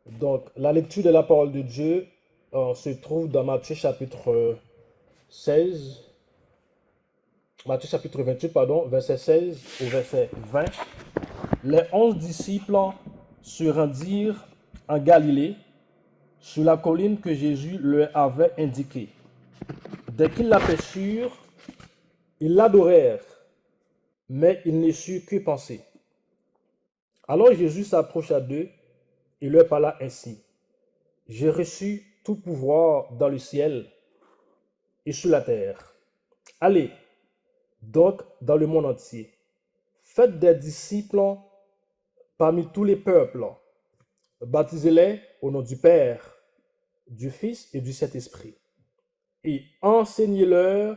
Donc, la lecture de la parole de Dieu se trouve dans Matthieu chapitre 16, Matthieu chapitre 28, pardon, verset 16 au verset 20. Les 11 disciples se rendirent en Galilée, sur la colline que Jésus leur avait indiquée. Dès qu'ils l'aperçurent, ils l'adorèrent, mais ils ne surent que penser. Alors Jésus s'approcha d'eux et leur parla ainsi. J'ai reçu tout pouvoir dans le ciel et sur la terre. Allez donc dans le monde entier. Faites des disciples parmi tous les peuples. Baptisez-les au nom du Père, du Fils et du Saint-Esprit. Et enseignez-leur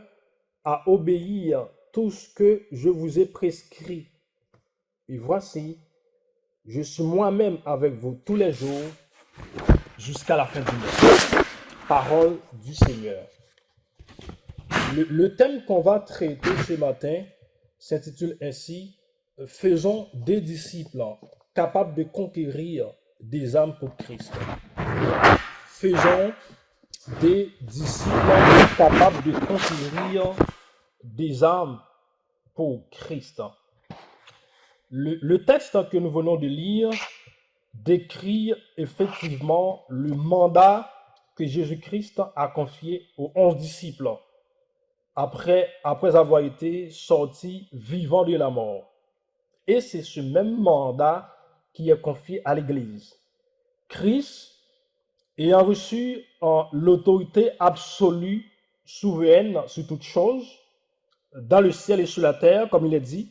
à obéir tout ce que je vous ai prescrit. Et voici, je suis moi-même avec vous tous les jours jusqu'à la fin du monde. Parole du Seigneur. Le thème qu'on va traiter ce matin s'intitule ainsi Faisons des disciples capables de conquérir des âmes pour Christ. Faisons des disciples capables de conquérir des âmes pour Christ. Le texte que nous venons de lire décrit effectivement le mandat que Jésus-Christ a confié aux 11 disciples après avoir été sortis vivants de la mort. Et c'est ce même mandat qui est confié à l'Église. Christ, ayant reçu l'autorité absolue, souveraine sur toutes choses, dans le ciel et sur la terre, comme il est dit,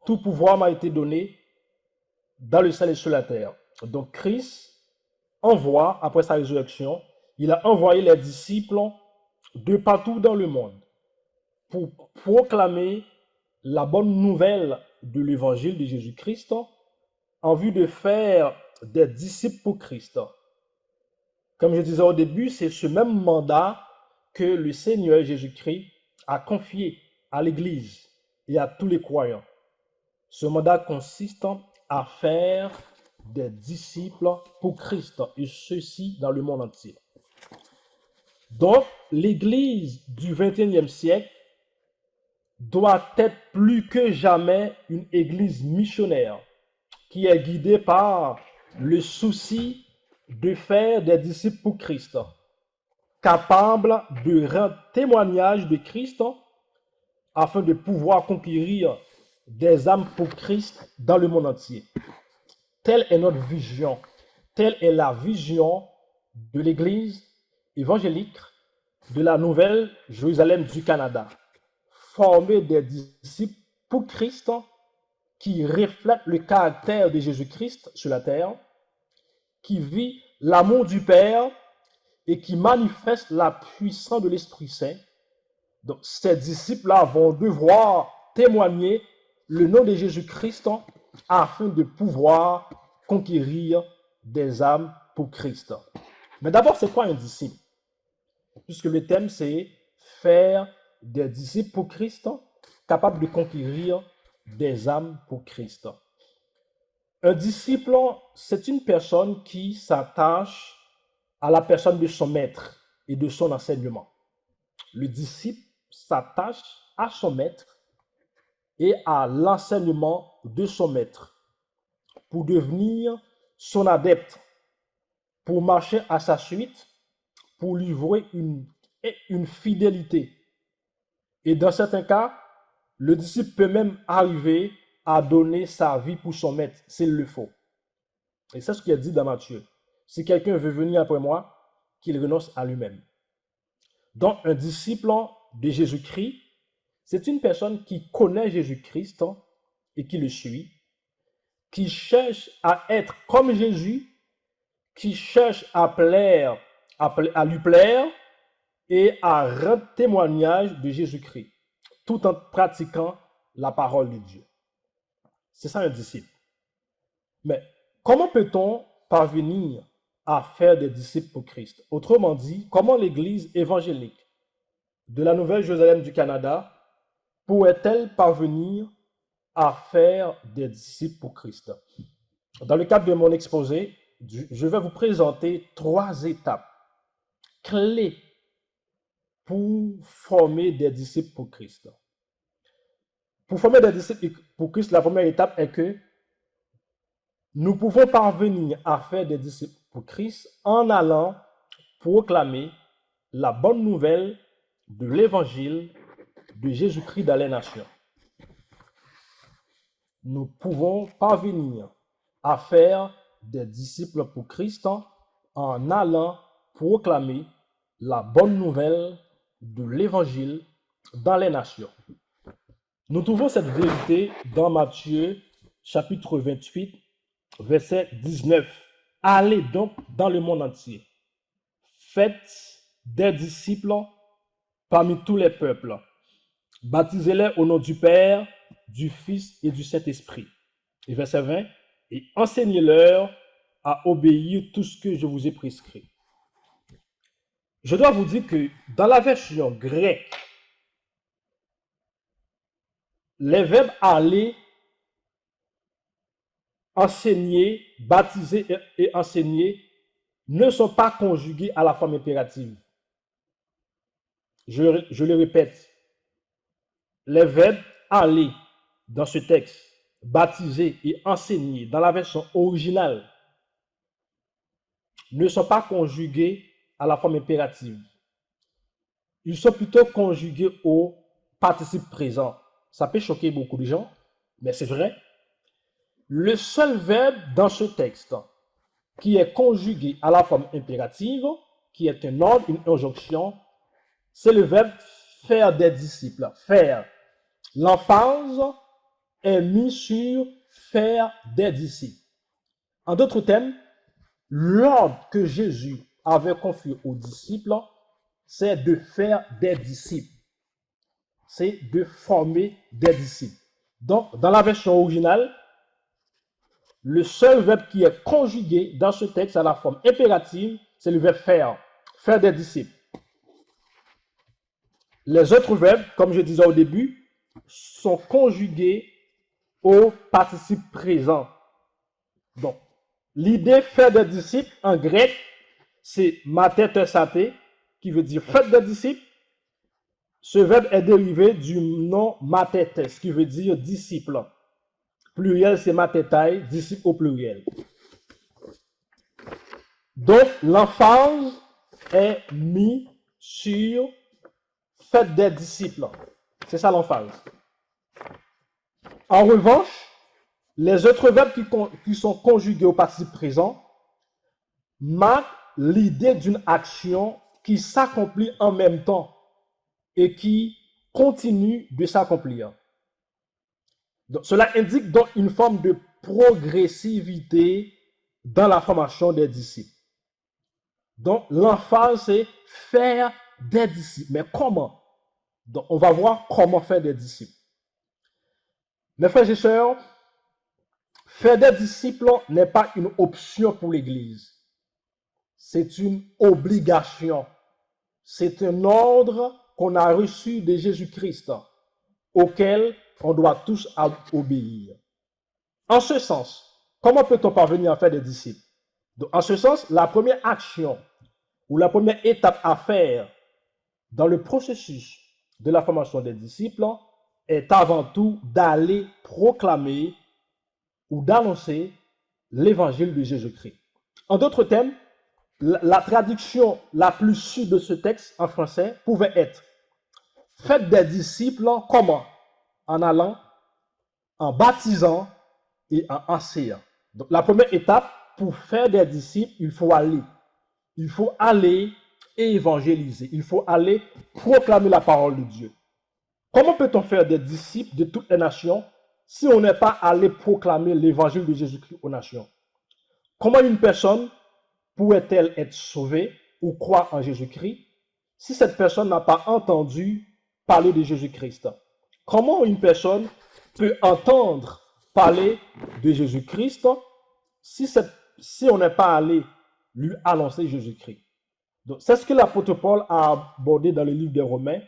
tout pouvoir m'a été donné dans le ciel et sur la terre. Donc Christ envoie, après sa résurrection, il a envoyé les disciples de partout dans le monde pour proclamer la bonne nouvelle de l'évangile de Jésus-Christ en vue de faire des disciples pour Christ. Comme je disais au début, c'est ce même mandat que le Seigneur Jésus-Christ a confié à l'Église et à tous les croyants. Ce mandat consiste à faire des disciples pour Christ, et ceci dans le monde entier. Donc, l'Église du XXIe siècle doit être plus que jamais une Église missionnaire qui est guidée par le souci de faire des disciples pour Christ, capable de rendre témoignage de Christ afin de pouvoir conquérir des âmes pour Christ dans le monde entier. Telle est notre vision, telle est la vision de l'Église évangélique de la Nouvelle Jérusalem du Canada. Former des disciples pour Christ qui reflètent le caractère de Jésus-Christ sur la terre, qui vit l'amour du Père et qui manifeste la puissance de l'Esprit Saint. Donc, ces disciples-là vont devoir témoigner le nom de Jésus-Christ afin de pouvoir conquérir des âmes pour Christ. Mais d'abord, c'est quoi un disciple? Puisque le thème, c'est faire des disciples pour Christ, capables de conquérir des âmes pour Christ. Un disciple, c'est une personne qui s'attache à la personne de son maître et de son enseignement. Le disciple s'attache à son maître et à l'enseignement de son maître pour devenir son adepte, pour marcher à sa suite, pour lui vouer une fidélité. Et dans certains cas, le disciple peut même arriver à donner sa vie pour son maître, s'il le faut. Et c'est ce qui est dit dans Matthieu. Si quelqu'un veut venir après moi, qu'il renonce à lui-même. Donc, un disciple de Jésus-Christ, c'est une personne qui connaît Jésus-Christ et qui le suit, qui cherche à être comme Jésus, qui cherche à lui plaire et à rendre témoignage de Jésus-Christ, tout en pratiquant la parole de Dieu. C'est ça un disciple. Mais comment peut-on parvenir à faire des disciples pour Christ? Autrement dit, comment l'Église évangélique de la Nouvelle Jérusalem du Canada pourrait-elle parvenir à faire des disciples pour Christ? Dans le cadre de mon exposé, je vais vous présenter 3 étapes clés pour former des disciples pour Christ. Pour former des disciples pour Christ, la première étape est que nous pouvons parvenir à faire des disciples pour Christ en allant proclamer la bonne nouvelle de l'évangile de Jésus-Christ dans les nations. Nous pouvons parvenir à faire des disciples pour Christ en allant proclamer la bonne nouvelle de l'évangile dans les nations. Nous trouvons cette vérité dans Matthieu chapitre 28, verset 19. Allez donc dans le monde entier. Faites des disciples parmi tous les peuples. Baptisez-les au nom du Père, du Fils et du Saint-Esprit. Et verset 20. Et enseignez-leur à obéir tout ce que je vous ai prescrit. Je dois vous dire que dans la version grecque, les verbes aller, enseigner, baptiser et enseigner ne sont pas conjugués à la forme impérative. Je le répète, les verbes aller dans ce texte, baptiser et enseigner dans la version originale ne sont pas conjugués à la forme impérative. Ils sont plutôt conjugués au participe présent. Ça peut choquer beaucoup de gens, mais c'est vrai. Le seul verbe dans ce texte qui est conjugué à la forme impérative, qui est un ordre, une injonction, c'est le verbe faire des disciples. Faire. L'emphase est mise sur faire des disciples. En d'autres termes, l'ordre que Jésus avait confié aux disciples, c'est de faire des disciples. C'est de former des disciples. Donc, dans la version originale, le seul verbe qui est conjugué dans ce texte à la forme impérative, c'est le verbe faire. Faire des disciples. Les autres verbes, comme je disais au début, sont conjugués au participe présent. Donc, l'idée faire des disciples en grec, c'est mathetersate, qui veut dire faites des disciples. Ce verbe est dérivé du nom mathetes, qui veut dire disciple. Pluriel, c'est mathetai, disciple au pluriel. Donc, l'emphase est mise sur faites des disciples. C'est ça l'emphase. En revanche, les autres verbes qui sont conjugués au participe présent marquent l'idée d'une action qui s'accomplit en même temps et qui continue de s'accomplir. Donc, cela indique donc une forme de progressivité dans la formation des disciples. Donc, l'emphase, c'est faire des disciples. Mais comment? Donc, on va voir comment faire des disciples. Mes frères et sœurs, faire des disciples n'est pas une option pour l'Église. C'est une obligation. C'est un ordre qu'on a reçu de Jésus-Christ, auquel on doit tous obéir. En ce sens, comment peut-on parvenir à faire des disciples? Donc, en ce sens, la première action ou la première étape à faire dans le processus de la formation des disciples est avant tout d'aller proclamer ou d'annoncer l'évangile de Jésus-Christ. En d'autres termes, la traduction la plus sûre de ce texte en français pouvait être « Faites des disciples comment? En allant, en baptisant et en enseignant. » Donc, la première étape, pour faire des disciples, il faut aller. Il faut aller et évangéliser. Il faut aller proclamer la parole de Dieu. Comment peut-on faire des disciples de toutes les nations si on n'est pas allé proclamer l'évangile de Jésus-Christ aux nations? Comment une personne pourrait-elle être sauvée ou croire en Jésus-Christ si cette personne n'a pas entendu parler de Jésus-Christ? Comment une personne peut entendre parler de Jésus-Christ si on n'est pas allé lui annoncer Jésus-Christ? Donc, c'est ce que l'apôtre Paul a abordé dans le livre des Romains,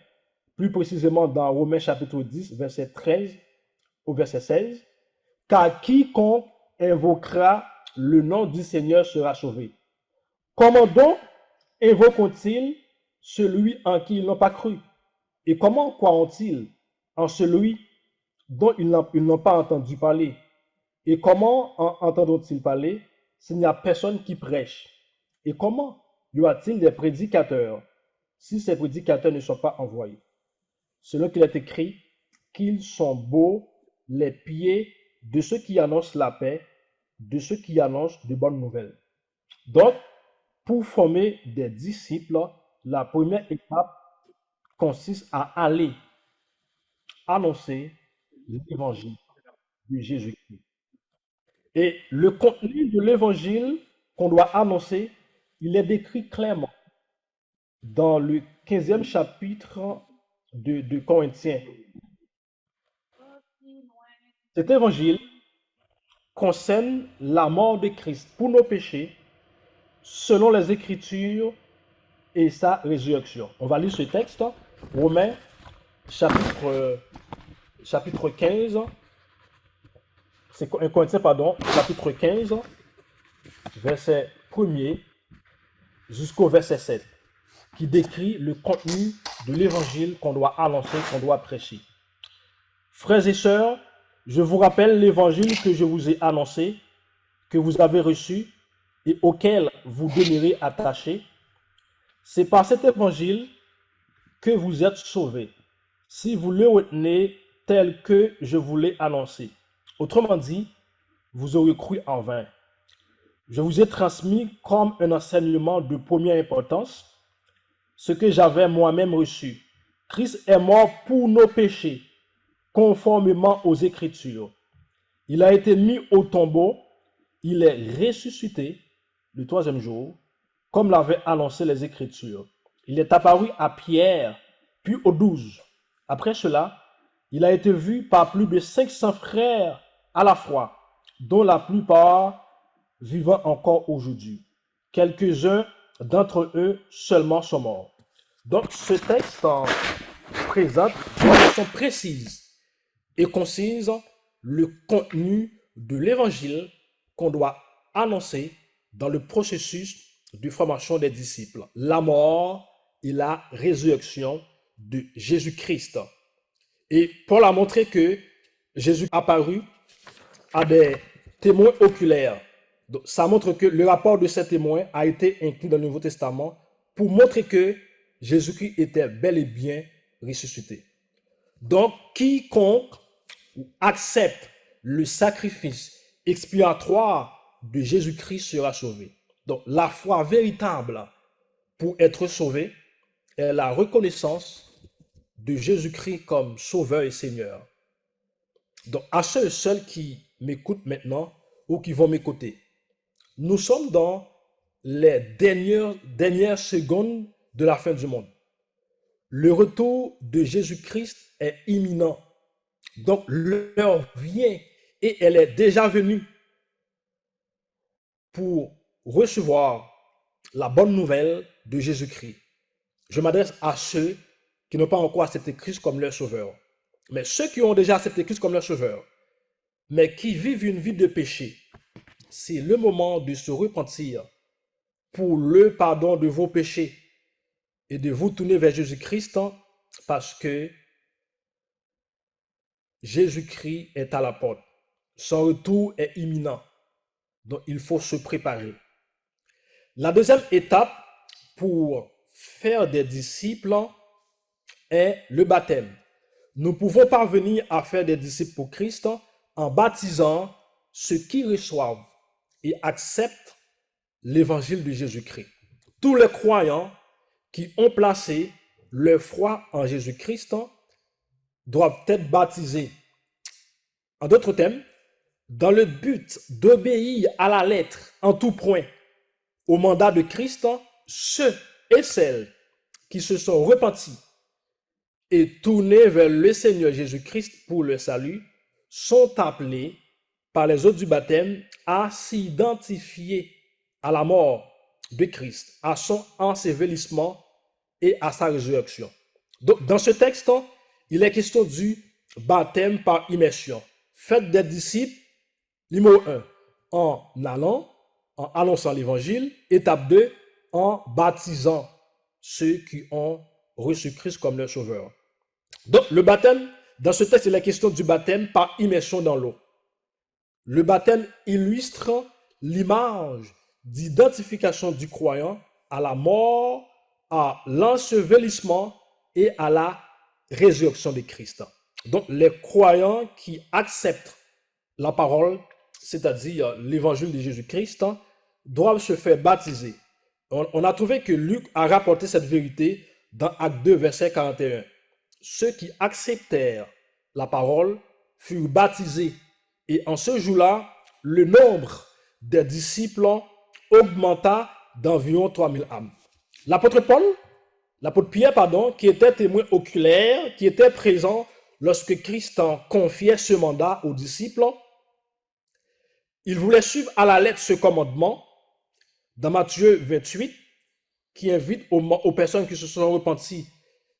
plus précisément dans Romains chapitre 10, verset 13 au verset 16. Car quiconque invoquera le nom du Seigneur sera sauvé. Comment donc invoqueront-ils celui en qui ils n'ont pas cru? Et comment croiront-ils en celui dont ils n'ont pas entendu parler? Et comment entendront-ils parler s'il n'y a personne qui prêche? Et comment y aura-t-il des prédicateurs si ces prédicateurs ne sont pas envoyés? Selon qu'il est écrit qu'ils sont beaux les pieds de ceux qui annoncent la paix, de ceux qui annoncent de bonnes nouvelles. Donc, pour former des disciples, la première étape consiste à aller annoncer l'évangile de Jésus-Christ. Et le contenu de l'évangile qu'on doit annoncer, il est décrit clairement dans le 15e chapitre de Corinthiens. Cet évangile concerne la mort de Christ pour nos péchés, selon les Écritures et sa résurrection. On va lire ce texte, Romains, chapitre 15, c'est un Corinthiens, pardon, chapitre 15, verset 1er jusqu'au verset 7, qui décrit le contenu de l'évangile qu'on doit annoncer, qu'on doit prêcher. Frères et sœurs, je vous rappelle l'évangile que je vous ai annoncé, que vous avez reçu et auquel vous demeurez attachés. C'est par cet évangile que vous êtes sauvés, si vous le retenez tel que je vous l'ai annoncé. Autrement dit, vous aurez cru en vain. Je vous ai transmis comme un enseignement de première importance ce que j'avais moi-même reçu. Christ est mort pour nos péchés, conformément aux Écritures. Il a été mis au tombeau, il est ressuscité le troisième jour, comme l'avaient annoncé les Écritures. Il est apparu à Pierre, puis aux 12. Après cela, il a été vu par plus de 500 frères à la fois, dont la plupart vivant encore aujourd'hui. Quelques-uns d'entre eux seulement sont morts. Donc, ce texte présente de façon précise et concise le contenu de l'évangile qu'on doit annoncer dans le processus de formation des disciples. La mort et la résurrection de Jésus-Christ. Et Paul a montré que Jésus apparu à des témoins oculaires. Donc, ça montre que le rapport de ces témoins a été inclus dans le Nouveau Testament pour montrer que Jésus-Christ était bel et bien ressuscité. Donc, quiconque accepte le sacrifice expiatoire de Jésus-Christ sera sauvé. Donc, la foi véritable pour être sauvé est la reconnaissance de Jésus-Christ comme Sauveur et Seigneur. Donc, à ceux seuls qui m'écoutent maintenant ou qui vont m'écouter, nous sommes dans les dernières secondes de la fin du monde. Le retour de Jésus-Christ est imminent. Donc, l'heure vient et elle est déjà venue pour recevoir la bonne nouvelle de Jésus-Christ. Je m'adresse à ceux qui n'ont pas encore accepté Christ comme leur sauveur. Mais ceux qui ont déjà accepté Christ comme leur sauveur, mais qui vivent une vie de péché, c'est le moment de se repentir pour le pardon de vos péchés et de vous tourner vers Jésus-Christ parce que Jésus-Christ est à la porte. Son retour est imminent. Donc, il faut se préparer. La deuxième étape pour faire des disciples est le baptême. Nous pouvons parvenir à faire des disciples pour Christ en baptisant ceux qui reçoivent et acceptent l'évangile de Jésus-Christ. Tous les croyants qui ont placé leur foi en Jésus-Christ doivent être baptisés. En d'autres termes, dans le but d'obéir à la lettre en tout point au mandat de Christ, ceux et celles qui se sont repentis et tournés vers le Seigneur Jésus-Christ pour le salut sont appelés par les eaux du baptême à s'identifier à la mort de Christ, à son ensevelissement et à sa résurrection. Donc, dans ce texte, il est question du baptême par immersion. Faites des disciples, numéro 1, en allant, en annonçant l'évangile. Étape 2, en baptisant ceux qui ont reçu Christ comme leur sauveur. Donc, le baptême, dans ce texte, il est question du baptême par immersion dans l'eau. Le baptême illustre l'image d'identification du croyant à la mort, à l'ensevelissement et à la résurrection de Christ. Donc, les croyants qui acceptent la parole, c'est-à-dire l'évangile de Jésus-Christ, doivent se faire baptiser. On a trouvé que Luc a rapporté cette vérité dans Acte 2, verset 41. Ceux qui acceptèrent la parole furent baptisés. Et en ce jour-là, le nombre des disciples augmenta d'environ 3000 âmes. L'apôtre Pierre, qui était témoin oculaire, qui était présent lorsque Christ confiait ce mandat aux disciples, il voulait suivre à la lettre ce commandement dans Matthieu 28, qui invite aux personnes qui se sont repenties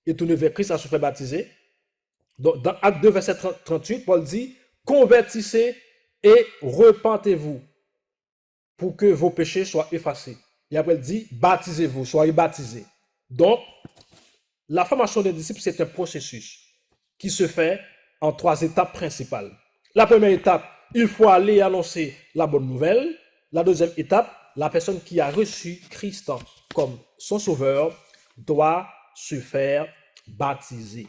et tournées vers Christ à se faire baptiser. Donc, dans Acte 2, verset 38, Paul dit, convertissez et repentez-vous pour que vos péchés soient effacés. Et après, il dit, baptisez-vous, soyez baptisés. Donc, la formation des disciples, c'est un processus qui se fait en 3 étapes principales. La première étape, il faut aller annoncer la bonne nouvelle. La deuxième étape, la personne qui a reçu Christ comme son sauveur doit se faire baptiser.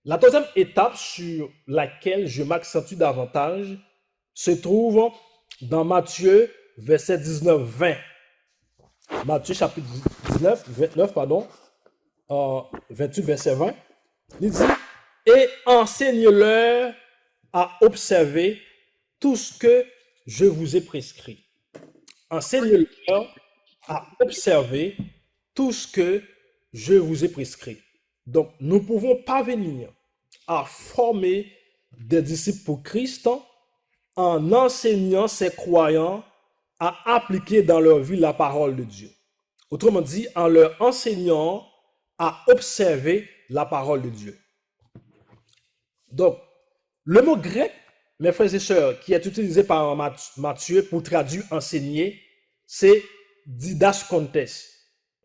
La deuxième étape sur laquelle je m'accentue davantage se trouve dans Matthieu, verset 19-20. Matthieu, chapitre 29, 28, verset 20. Il dit, et enseigne-leur à observer tout ce que je vous ai prescrit. Enseigne-leur à observer tout ce que je vous ai prescrit. Donc, nous pouvons parvenir à former des disciples pour Christ en enseignant ces croyants à appliquer dans leur vie la parole de Dieu. Autrement dit, en leur enseignant à observer la parole de Dieu. Donc, le mot grec, mes frères et sœurs, qui est utilisé par Matthieu pour traduire enseigner, c'est didascontes.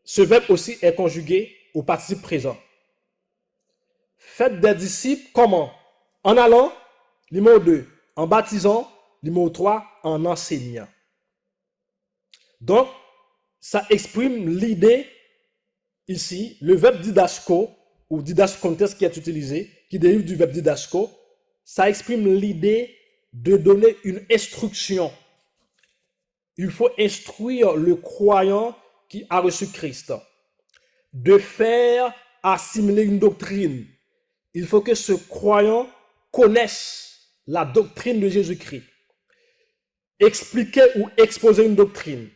Ce verbe aussi est conjugué au participe présent. Faites des disciples comment? En allant, numéro 2, en baptisant, numéro 3, en enseignant. Donc, ça exprime l'idée ici, le verbe didasco ou didascontes qui est utilisé, qui dérive du verbe didasco, ça exprime l'idée de donner une instruction. Il faut instruire le croyant qui a reçu Christ, de faire assimiler une doctrine. Il faut que ce croyant connaisse la doctrine de Jésus-Christ. Expliquer ou exposer une doctrine.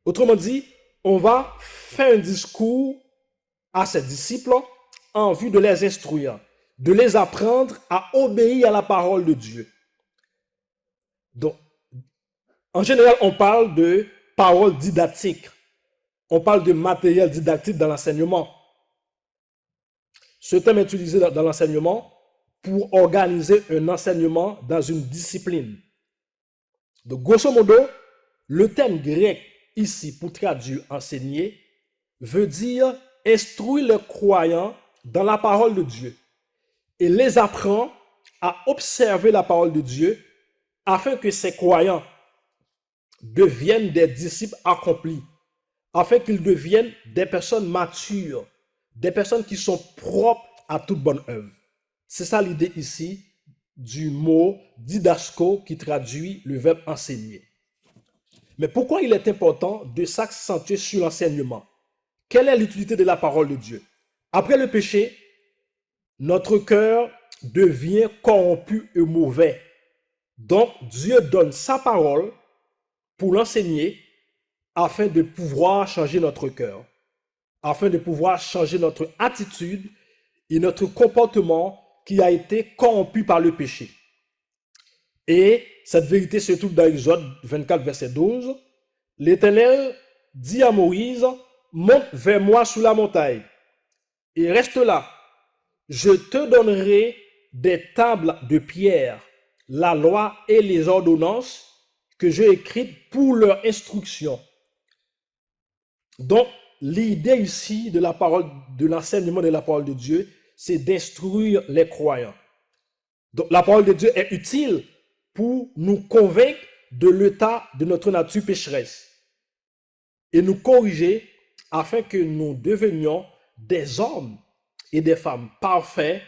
Autrement dit, on va faire un discours à ses disciples en vue de les instruire, de les apprendre à obéir à la parole de Dieu. Donc, en général, on parle de parole didactique. On parle de matériel didactique dans l'enseignement. Ce terme est utilisé dans l'enseignement pour organiser un enseignement dans une discipline. Donc, grosso modo, le terme grec ici pour traduire enseigner veut dire instruire les croyants dans la parole de Dieu et les apprend à observer la parole de Dieu afin que ces croyants deviennent des disciples accomplis, afin qu'ils deviennent des personnes matures, des personnes qui sont propres à toute bonne œuvre. C'est ça l'idée ici du mot didasco qui traduit le verbe enseigner. Mais pourquoi il est important de s'accentuer sur l'enseignement? Quelle est l'utilité de la parole de Dieu? Après le péché, notre cœur devient corrompu et mauvais. Donc, Dieu donne sa parole pour l'enseigner afin de pouvoir changer notre cœur, afin de pouvoir changer notre attitude et notre comportement qui a été corrompu par le péché. Et cette vérité se trouve dans Exode 24, verset 12. L'Éternel dit à Moïse, monte vers moi sur la montagne et reste là. Je te donnerai des tables de pierre, la loi et les ordonnances que j'ai écrites pour leur instruction. Donc, l'idée ici de la parole, de l'enseignement de la parole de Dieu, c'est d'instruire les croyants. Donc, la parole de Dieu est utile pour nous convaincre de l'état de notre nature pécheresse et nous corriger afin que nous devenions des hommes et des femmes parfaits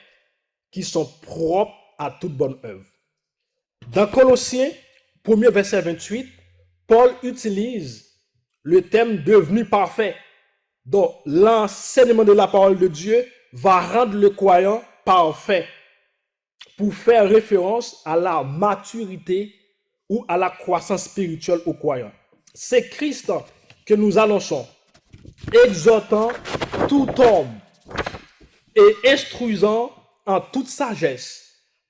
qui sont propres à toute bonne œuvre. Dans Colossiens, 1er verset 28, Paul utilise le thème devenu parfait. Donc, l'enseignement de la parole de Dieu va rendre le croyant parfait pour faire référence à la maturité ou à la croissance spirituelle au croyant. C'est Christ que nous annonçons, exhortant tout homme et instruisant en toute sagesse,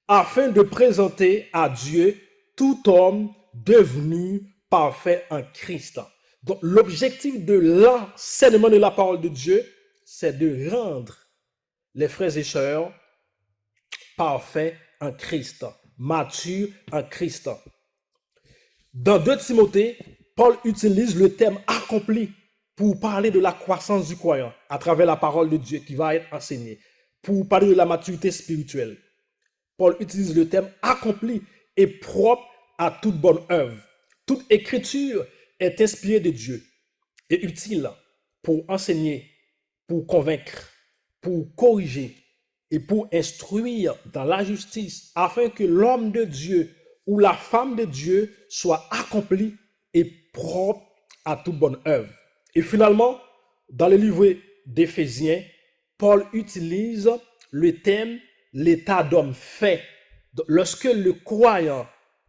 afin de présenter à Dieu tout homme devenu parfait en Christ. Donc, l'objectif de l'enseignement de la parole de Dieu, c'est de rendre les frères et sœurs parfaits en Christ, matures en Christ. Dans 2 Timothée, Paul utilise le terme accompli pour parler de la croissance du croyant à travers la parole de Dieu qui va être enseignée, pour parler de la maturité spirituelle. Paul utilise le terme accompli et propre à toute bonne œuvre. Toute écriture est inspirée de Dieu et utile pour enseigner, pour convaincre, pour corriger et pour instruire dans la justice, afin que l'homme de Dieu ou la femme de Dieu soit accompli et propre à toute bonne œuvre. Et finalement, dans le livre d'Éphésiens, Paul utilise le thème l'état d'homme fait. Lorsque le croyant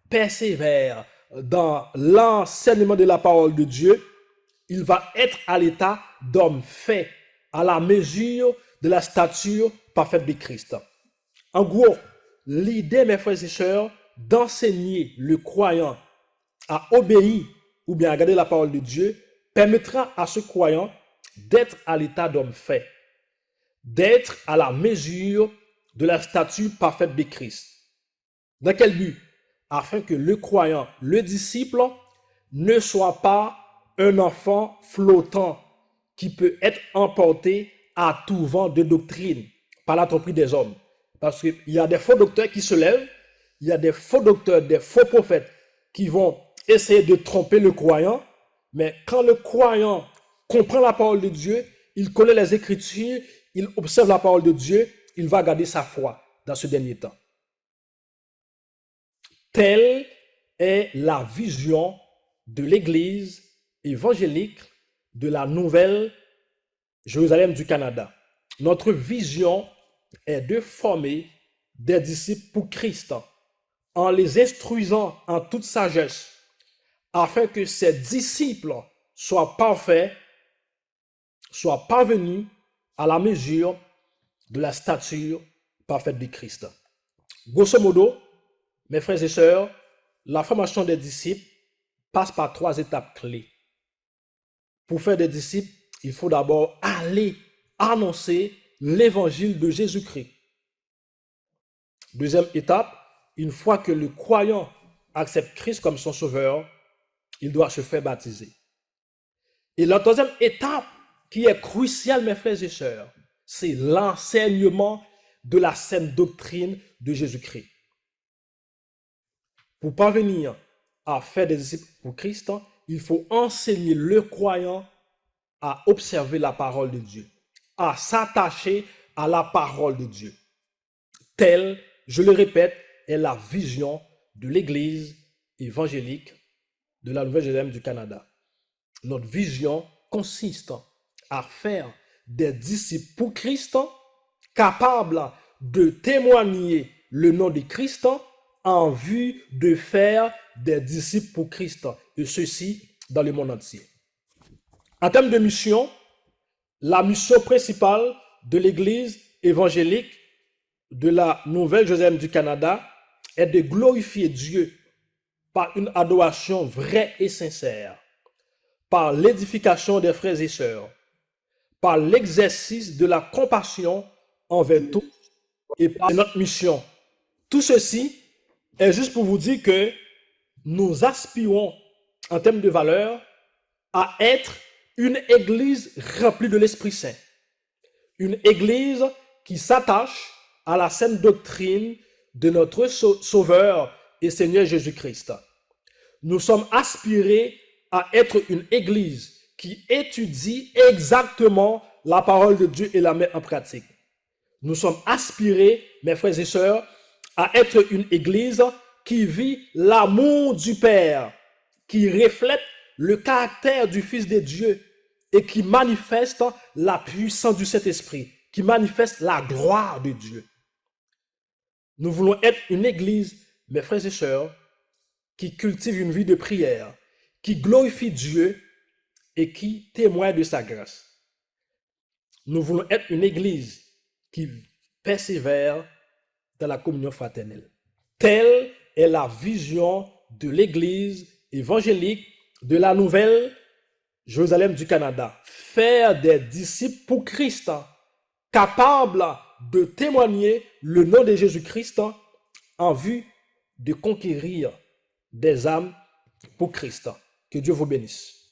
persévère dans l'enseignement de la parole de Dieu, il va être à l'état d'homme fait, à la mesure de la stature parfaite de Christ. En gros, l'idée, mes frères et sœurs, d'enseigner le croyant à obéir ou bien à garder la parole de Dieu permettra à ce croyant d'être à l'état d'homme fait, d'être à la mesure de la stature parfaite de Christ. Dans quel but? Afin que le croyant, le disciple, ne soit pas un enfant flottant qui peut être emporté à tout vent de doctrine par la tromperie des hommes. Parce qu'il y a des faux docteurs qui se lèvent, il y a des faux docteurs, des faux prophètes qui vont essayer de tromper le croyant, mais quand le croyant comprend la parole de Dieu, il connaît les Écritures, il observe la parole de Dieu, il va garder sa foi dans ce dernier temps. Telle est la vision de l'Église évangélique de la Nouvelle Jérusalem du Canada. Notre vision est de former des disciples pour Christ en les instruisant en toute sagesse, afin que ces disciples soient parfaits, soient parvenus à la mesure de la stature parfaite de Christ. Grosso modo, mes frères et sœurs, la formation des disciples passe par 3 étapes clés. Pour faire des disciples, il faut d'abord aller annoncer l'évangile de Jésus-Christ. Deuxième étape, une fois que le croyant accepte Christ comme son sauveur, il doit se faire baptiser. Et la troisième étape, qui est cruciale, mes frères et sœurs, c'est l'enseignement de la saine doctrine de Jésus-Christ. Pour parvenir à faire des disciples pour Christ, il faut enseigner le croyant à observer la parole de Dieu, à s'attacher à la parole de Dieu. Telle, je le répète, est la vision de l'Église évangélique de la Nouvelle-Jérusalem du Canada. Notre vision consiste à faire des disciples pour Christ, capables de témoigner le nom de Christ en vue de faire des disciples pour Christ, et ceci dans le monde entier. En termes de mission, la mission principale de l'Église évangélique de la Nouvelle-Jérusalem du Canada est de glorifier Dieu par une adoration vraie et sincère, par l'édification des frères et sœurs, par l'exercice de la compassion envers tous et par notre mission. Tout ceci est juste pour vous dire que nous aspirons, en termes de valeur, à être une église remplie de l'Esprit Saint. Une église qui s'attache à la sainte doctrine de notre Sauveur et Seigneur Jésus-Christ. Nous sommes aspirés à être une église qui étudie exactement la parole de Dieu et la met en pratique. Nous sommes aspirés, mes frères et sœurs, à être une église qui vit l'amour du Père, qui reflète le caractère du Fils de Dieu et qui manifeste la puissance du Saint-Esprit, qui manifeste la gloire de Dieu. Nous voulons être une église, mes frères et sœurs, qui cultive une vie de prière, qui glorifie Dieu et qui témoigne de sa grâce. Nous voulons être une église qui persévère dans la communion fraternelle. Telle est la vision de l'église évangélique de la Nouvelle Jérusalem du Canada. Faire des disciples pour Christ, capables de témoigner le nom de Jésus-Christ en vue de conquérir des âmes pour Christ. Que Dieu vous bénisse.